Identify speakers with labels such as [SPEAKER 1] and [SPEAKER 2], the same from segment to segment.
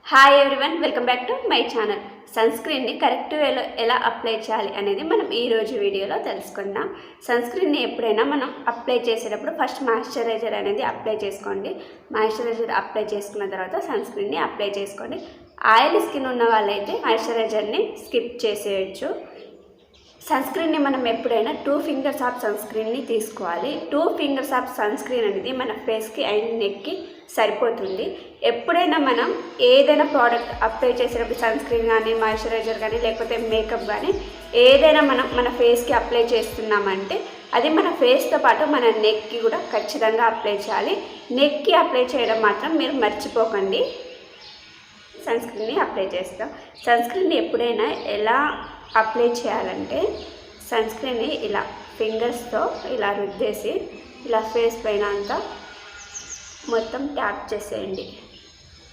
[SPEAKER 1] Hi everyone, welcome back to my channel. Sun స్క్రీన్ని correct వేలో ఎలా అప్లై చేయాలి అనేది మనం ఈరోజు వీడియోలో తెలుసుకుందాం. సన్ స్క్రీన్ని ఎప్పుడైనా మనం అప్లై చేసేటప్పుడు ఫస్ట్ మాయిశ్చరైజర్ అనేది అప్లై చేసుకోండి. మాయిశ్చరైజర్ అప్లై చేసుకున్న తర్వాత సన్ స్క్రీన్ని అప్లై చేసుకోండి. ఆయిల్ స్కిన్ ఉన్న వాళ్ళైతే మాయిశ్చరైజర్ని స్కిప్ చేసేయచ్చు. సన్ స్క్రీన్ని మనం ఎప్పుడైనా 2 ఫింగర్స్ ఆఫ్ సన్ స్క్రీన్ని తీసుకోవాలి. 2 ఫింగర్స్ ఆఫ్ సన్ స్క్రీన్ అనేది మన ఫేస్కి అండ్ నెక్కి సరిపోతుంది. ఎప్పుడైనా మనం ఏదైనా ప్రోడక్ట్ అప్లై చేసేటప్పుడు సన్ స్క్రీన్ కానీ మాయిశ్చరైజర్ కానీ లేకపోతే మేకప్ కానీ ఏదైనా మనం మన ఫేస్కి అప్లై చేస్తున్నామంటే అది మన ఫేస్తో పాటు మన నెక్కి కూడా ఖచ్చితంగా అప్లై చేయాలి. నెక్కి అప్లై చేయడం మాత్రం మీరు మర్చిపోకండి. సన్ స్క్రీన్ని అప్లై చేస్తాం. సన్ స్క్రీన్ని ఎప్పుడైనా ఎలా అప్లై చేయాలంటే సన్ స్క్రీన్ని ఇలా ఫింగర్స్తో ఇలా రుద్దేసి ఇలా ఫేస్ పైన అంతా మొత్తం ట్యాప్ చేసేయండి.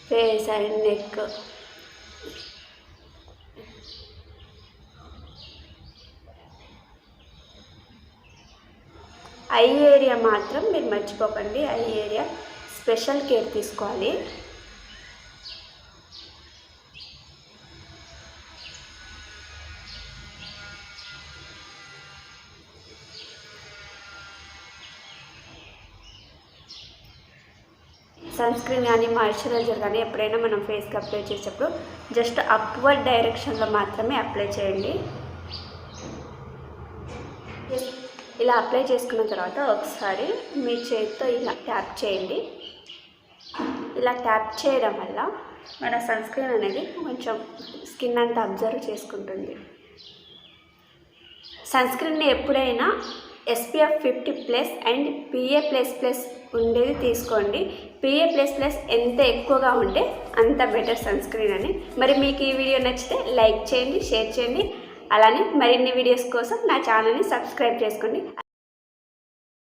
[SPEAKER 1] Face and neck, I area మాత్రం మీరు మర్చిపోకండి. ఐ ఏరియా స్పెషల్ కేర్ తీసుకోవాలి. సన్ స్క్రీన్ కానీ మాయిశ్చరైజర్ కానీ ఎప్పుడైనా మనం ఫేస్కి అప్లై చేసేటప్పుడు జస్ట్ అప్వర్డ్ డైరెక్షన్లో మాత్రమే అప్లై చేయండి. ఇలా అప్లై చేసుకున్న తర్వాత ఒకసారి మీ చేతితో ఇలా ట్యాప్ చేయండి. ఇలా ట్యాప్ చేయడం వల్ల మన సన్ స్క్రీన్ అనేది కొంచెం స్కిన్ అంతా అబ్జర్వ్ చేసుకుంటుంది. సన్ స్క్రీన్ని ఎప్పుడైనా SPF 50+ అండ్ PA++ ఉండేది తీసుకోండి. PA++ ఎంత ఎక్కువగా ఉంటే అంత బెటర్ సన్ స్క్రీన్ అని. మరి మీకు ఈ వీడియో నచ్చితే లైక్ చేయండి, షేర్ చేయండి. అలానే మరిన్ని వీడియోస్ కోసం నా ఛానల్ని సబ్స్క్రైబ్ చేసుకోండి.